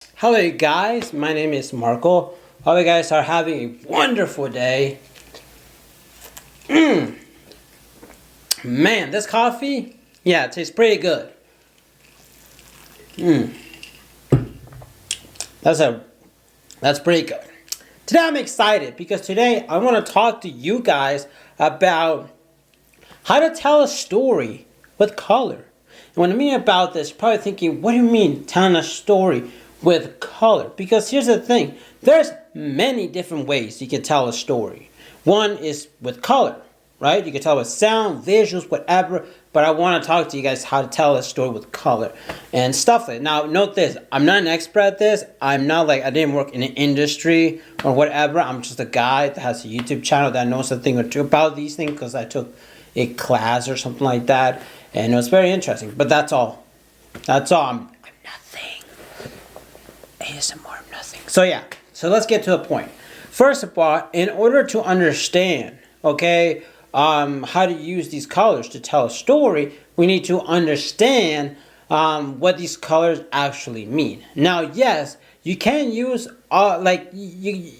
Hello, you guys. My name is Marco. Hope you guys are having a wonderful day. Man, this coffee, yeah, it tastes pretty good. That's a that's pretty good. Today I'm excited because today I want to talk to you guys about how to tell a story with color. And when I mean about this, you're probably thinking, what do you mean telling a story with color? Because here's the thing, there's many different ways you can tell a story. One is with color, right? You can tell with sound, visuals, whatever. But I want to talk to you guys how to tell a story with color and stuff like that. Now, note this. I'm not an expert at this. I'm not like, I didn't work in an industry or whatever. I'm just a guy that has a YouTube channel that knows a thing or two about these things because I took a class or something like that. And it was very interesting. But that's all. That's all. I'm nothing. ASMR, I'm nothing. So yeah. So let's get to the point. First of all, in order to understand, okay, how to use these colors to tell a story, we need to understand what these colors actually mean. Now, yes, you can use like you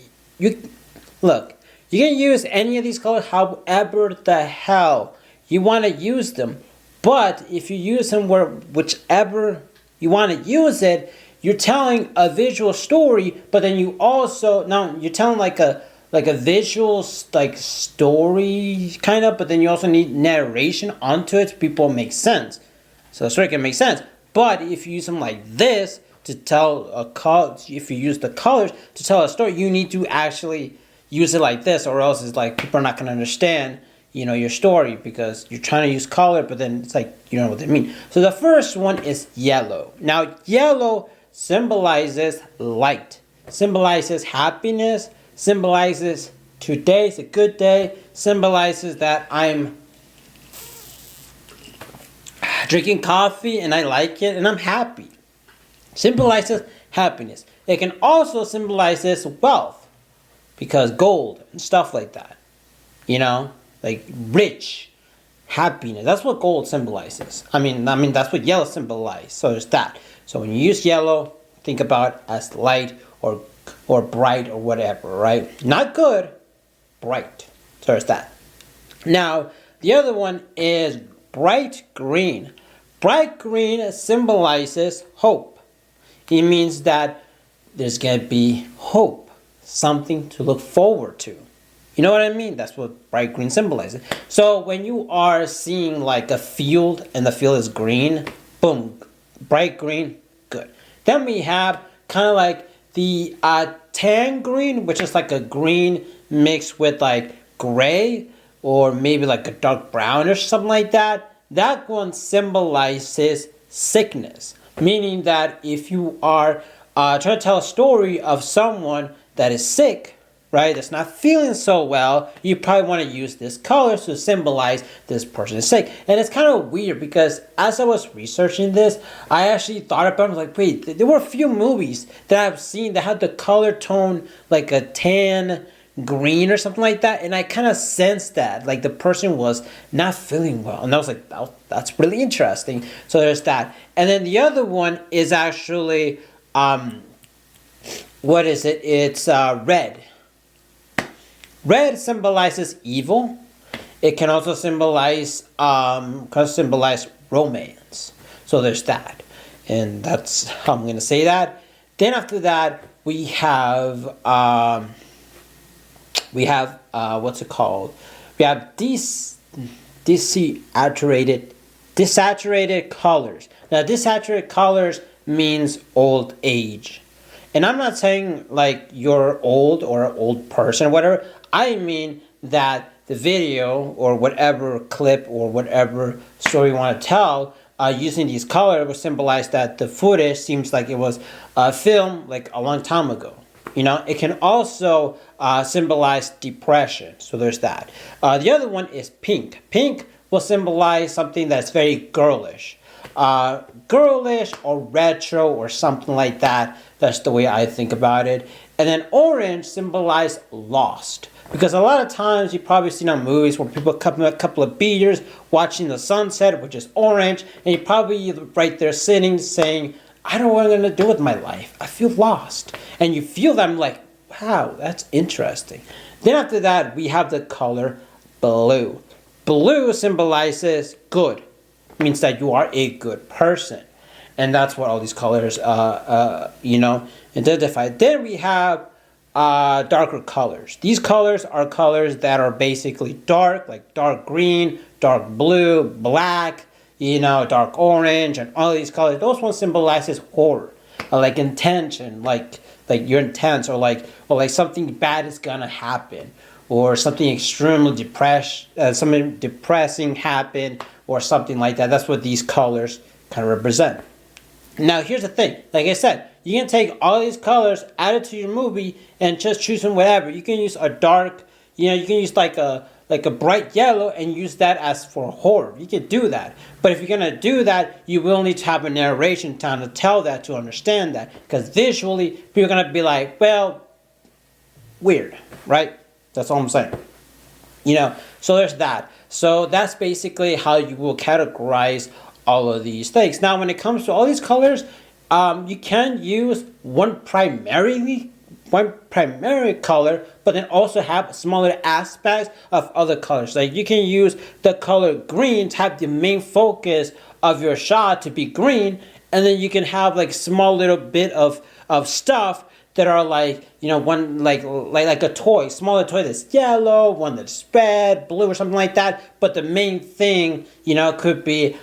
look. You can use any of these colors however the hell you want to use them. But if you use them whichever you want to use it, you're telling a visual story. But then you also now you're telling like a visual like story kind of, but then you also need narration onto it so people make sense. So the story can make sense. But if you use them like this to tell if you use the colors to tell a story, you need to actually use it like this, or else it's like people are not gonna understand, your story because you're trying to use color, but then it's like you don't know what they mean. So the first one is yellow. Now yellow symbolizes light, symbolizes happiness, symbolizes today's a good day, symbolizes that I'm drinking coffee and I like it and I'm happy. Symbolizes happiness. It can also symbolize wealth because gold and stuff like that. Like rich, happiness. That's what gold symbolizes. I mean that's what yellow symbolizes. So there's that. So when you use yellow, think about it as light or bright or whatever, right? Not good, bright. So there's that. Now, the other one is bright green. Bright green symbolizes hope. It means that there's going to be hope, something to look forward to. You know what I mean? That's what bright green symbolizes. So when you are seeing like a field and the field is green, boom, bright green, good. Then we have kind of like the tan green, which is like a green mixed with like gray or maybe like a dark brown or something like that. That one symbolizes sickness, meaning that if you are trying to tell a story of someone that is sick, right, that's not feeling so well, you probably want to use this color to symbolize this person is sick. And it's kind of weird because as I was researching this, I actually thought about it. I was like, wait, there were a few movies that I've seen that had the color tone like a tan green or something like that, and I kind of sensed that like the person was not feeling well, and I was like, oh, that's really interesting. So there's that. And then the other one is actually what is it? It's red. Red symbolizes evil. It can also symbolize romance. So there's that, and that's how I'm gonna say that. Then after that, we have what's it called? We have desaturated colors. Now, desaturated colors means old age. And I'm not saying like you're old or an old person or whatever. I mean that the video or whatever clip or whatever story you want to tell using these colors will symbolize that the footage seems like it was filmed like a long time ago. It can also symbolize depression. So there's that. The other one is pink. Pink will symbolize something that's very girlish. Girlish or retro or something like that. That's the way I think about it. And then orange symbolizes lost. Because a lot of times you've probably seen on movies where people come a couple of beers watching the sunset, which is orange, and you're probably right there sitting saying, I don't know what I'm going to do with my life. I feel lost. And you feel that, I'm like, wow, that's interesting. Then after that, we have the color blue. Blue symbolizes good. It means that you are a good person. And that's what all these colors, identify. Then we have darker colors. These colors are colors that are basically dark, like dark green, dark blue, black, dark orange, and all these colors. Those ones symbolizes horror, like intention, like you're intense, or like something bad is gonna happen, or something extremely something depressing happened, or something like that. That's what these colors kind of represent. Now, here's the thing. Like I said, you can take all these colors, add it to your movie, and just choose from whatever. You can use a dark, you can use like a bright yellow and use that as for horror. You can do that. But if you're going to do that, you will need to have a narration time to tell that, to understand that. Because visually, people are going to be like, well, weird, right? That's all I'm saying. So there's that. So that's basically how you will categorize all of these things. Now, when it comes to all these colors, you can use one primary color, but then also have smaller aspects of other colors. Like you can use the color green to have the main focus of your shot to be green, and then you can have like small little bit of stuff that are like, one like a toy, smaller toy that's yellow, one that's red, blue, or something like that. But the main thing, could be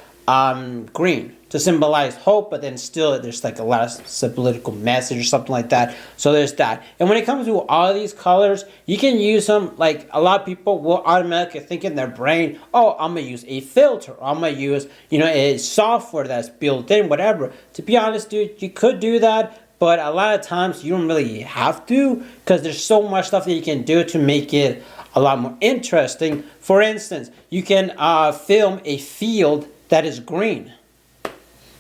green to symbolize hope, but then still there's like a lot of political message or something like that. So there's that. And when it comes to all these colors, you can use them, like a lot of people will automatically think in their brain, oh, I'm gonna use a filter, I'm gonna use a software that's built in, whatever. To be honest, dude, you could do that, but a lot of times you don't really have to, because there's so much stuff that you can do to make it a lot more interesting. For instance, you can film a field that is green.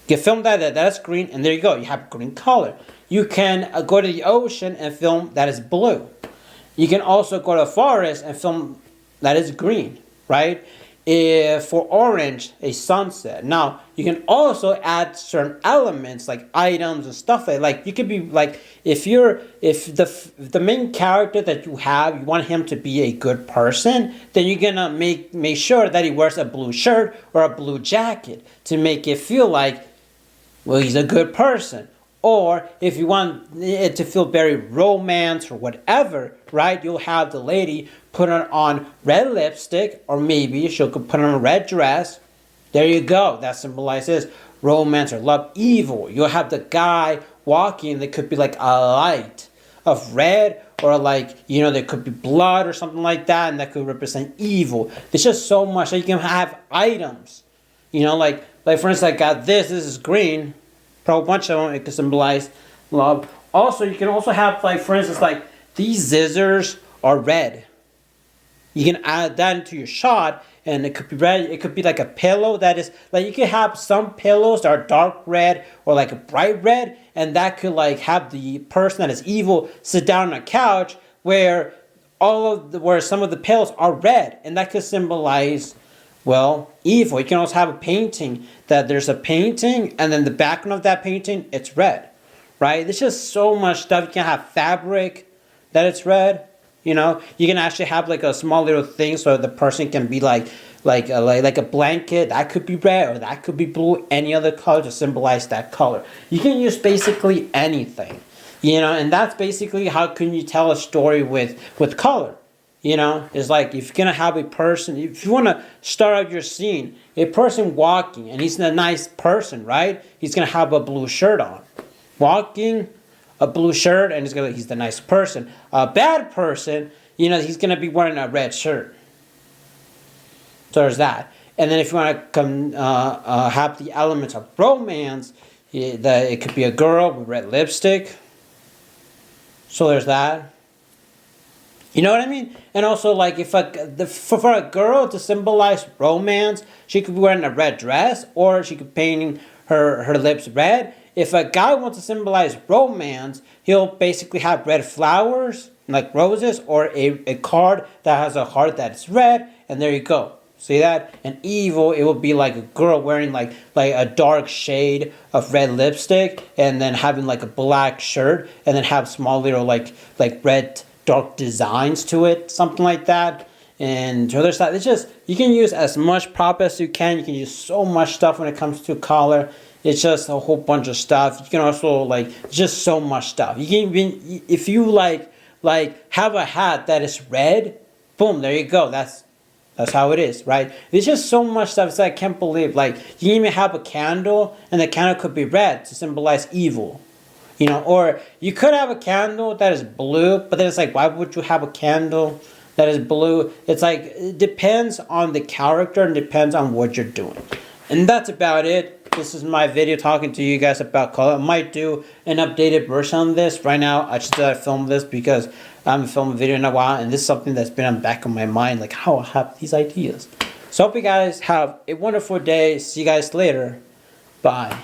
You film that's green, and there you go. You have green color. You can go to the ocean and film that is blue. You can also go to a forest and film that is green, right? For orange, a sunset. Now, you can also add certain elements like items and stuff like you could be like, if the main character that you have, you want him to be a good person, then you're gonna make sure that he wears a blue shirt or a blue jacket to make it feel like, well, he's a good person. Or if you want it to feel very romance or whatever, right? You'll have the lady put on red lipstick, or maybe she'll put on a red dress. There you go. That symbolizes romance or love. Evil. You'll have the guy walking. There could be like a light of red, or like, there could be blood or something like that, and that could represent evil. There's just so much. So you can have items. Like for instance, I got this. This is green. Probably a bunch of them. It could symbolize love. Also, you can also have, like, for instance, like these scissors are red. You can add that into your shot, and it could be red. It could be like a pillow that is like, you could have some pillows that are dark red or like a bright red, and that could like have the person that is evil sit down on a couch where where some of the pillows are red, and that could symbolize, well, evil. You can also have a painting that there's a painting, and then the background of that painting, it's red, right? There's just so much stuff. You can have fabric that it's red. You can actually have like a small little thing so the person can be like a blanket. That could be red, or that could be blue. Any other color to symbolize that color. You can use basically anything, and that's basically how can you tell a story with color. It's like, if you're going to have a person, if you want to start out your scene, a person walking, and he's a nice person, right? He's going to have a blue shirt on. Walking, a blue shirt, and he's the nice person. A bad person, he's going to be wearing a red shirt. So there's that. And then if you want to have the elements of romance, it could be a girl with red lipstick. So there's that. You know what I mean? And also, like, for a girl to symbolize romance, she could be wearing a red dress, or she could painting her lips red. If a guy wants to symbolize romance, he'll basically have red flowers, like roses, or a card that has a heart that's red, and there you go. See that? And evil, it would be like a girl wearing like a dark shade of red lipstick, and then having like a black shirt, and then have small little like red dark designs to it, something like that. And the other side, it's just, you can use as much prop as you can. You can use so much stuff when it comes to color. It's just a whole bunch of stuff. You can also like just so much stuff. You can even, if you like have a hat that is red, boom, there you go. That's how it is, right? There's just so much stuff. It's like, I can't believe, like, you can even have a candle, and the candle could be red to symbolize evil. You know, or you could have a candle that is blue, but then it's like, why would you have a candle that is blue? It's like, it depends on the character and depends on what you're doing. And that's about it. This is my video talking to you guys about color. I might do an updated version on this. Right now, I just film this because I haven't filmed a video in a while, and this is something that's been on the back of my mind, like how I have these ideas. So I hope you guys have a wonderful day. See you guys later. Bye.